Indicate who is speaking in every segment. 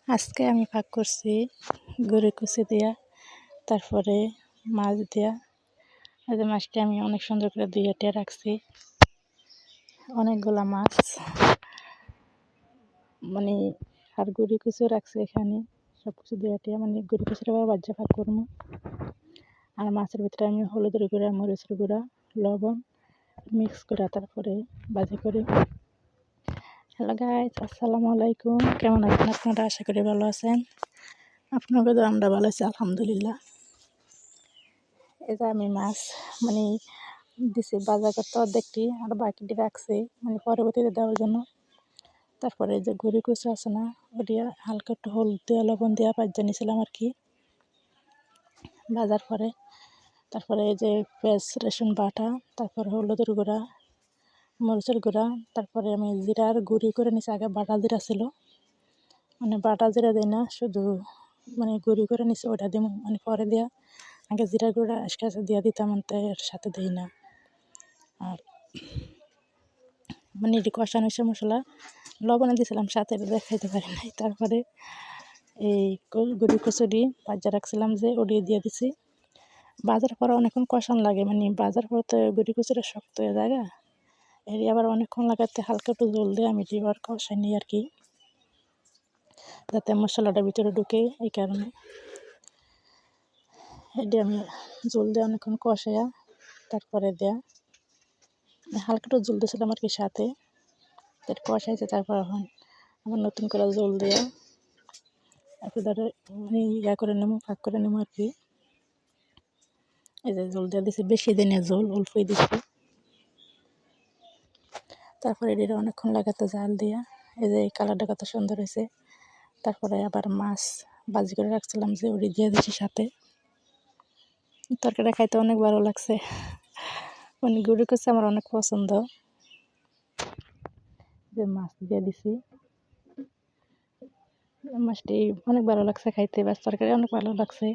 Speaker 1: আজকে আমি পাক করছি গরুর কুচি দিয়া, তারপরে মাছ দিয়া। এই যে মাছটি আমি অনেক সুন্দর করে ধুয়ে রাখছি। অনেকগুলা মাছ মানে আর গরুর কুচিও রাখছি এখানে। সব কিছু ধুয়ে মানে গরুর কুচিটা আবার বাজ্যা পাক করবো। আর মাছের ভিতরে আমি হলুদের গুঁড়া, মরিচের গুঁড়া, লবণ মিক্স করে তারপরে ভাজি করি। হ্যালো গাইস, আসসালামু আলাইকুম। কেমন আছেন আপনারা? আশা করি ভালো আছেন। আপনাদের আমরা ভালো আছি আলহামদুলিল্লাহ। এই যে আমি মাছ মানে দিছি বাজার করতে, অর্ধেকটি আর বাকিটি রাখছি মানে পরবর্তীতে দেওয়ার জন্য। তারপরে যে গরু কুচু আছে না, ওটি হালকা একটু হলুদ দিয়ে লবণ দিয়ে ভাজা নিয়েছিলাম আর কি ভাজার পরে। তারপরে এই যে পেঁয়াজ রসুন বাটা, তারপরে হলুদের গুঁড়া, মরিচের গুঁড়া, তারপরে আমি জিরার গুঁড়ি করে নিছি। আগে বাটা জিরা ছিল, মানে বাটা জিরা দিই না, শুধু মানে গুঁড়ি করে নিছি, ওটা দিব মানে পরে দেওয়া। আগে জিরার গুঁড়া আজকে দিয়ে দিতাম, এর সাথে দিই না। আর মানে এটি কষানো হয়েছে, মশলা লবণে দিয়েছিলাম সাথে, দেখাইতে পারি নাই। তারপরে এই গরুর কচুরি ভাজা রাখছিলাম যে ওটি দিয়ে দিছি। বাজার পরে অনেকক্ষণ কষান লাগে, মানে বাজার পরে তো গরুর কচুরিটা শক্ত হয়ে যায়, এটি আবার অনেকক্ষণ লাগাতে হালকা একটু জল দিয়ে আমি এটি আবার কষাই নিই আর কি, যাতে মশলাটা ভিতরে ঢুকে। এই কারণে এটি আমি জল দিয়ে অনেকক্ষণ কষাইয়া তারপরে দেয়া হালকা একটু জল দিয়েছিলাম আর কি সাথে, কষাইছে। তারপর এখন আবার নতুন করে জল দেওয়া একটু ধরে মানে করে নেবো, ফাঁক করে নেবো আর কি। এই যে জল দিয়ে দিছি, বেশি দিনে জল অল্পই দিচ্ছি। তারপরে এটা অনেকক্ষণ লাগাতে জাল দিয়া। এই যে এই কালারটা কত সুন্দর হয়েছে। তারপরে আবার মাছ ভাজি করে রাখছিলাম যে ওটি দিয়ে দিচ্ছি সাথে। তরকারিটা খাইতে অনেক ভালো লাগছে, মানে গরুর কুচি আমার অনেক পছন্দ। যে মাছ দিয়ে দিছি, মাছটি অনেক ভালো লাগছে খাইতে, বাস তরকারি অনেক ভালো লাগছে।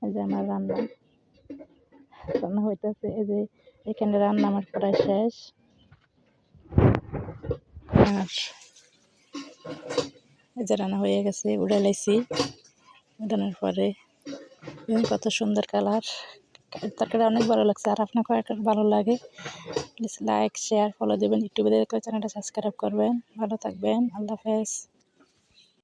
Speaker 1: এই যে আমার রান্না রান্না হইতেছে। এই যে এখানে রান্না আমার প্রায় শেষ। আর এই যে রান্না হয়ে গেছে, উড়ে লাইছি। উঠানোর পরে কত সুন্দর কালার, তরকারি অনেক ভালো লাগছে। আর আপনার কয়েকটা ভালো লাগে প্লিজ লাইক শেয়ার ফলো দেবেন, ইউটিউবে দেখলে চ্যানেলটা সাবস্ক্রাইব করবেন। ভালো থাকবেন, আল্লাহ হাফেজ।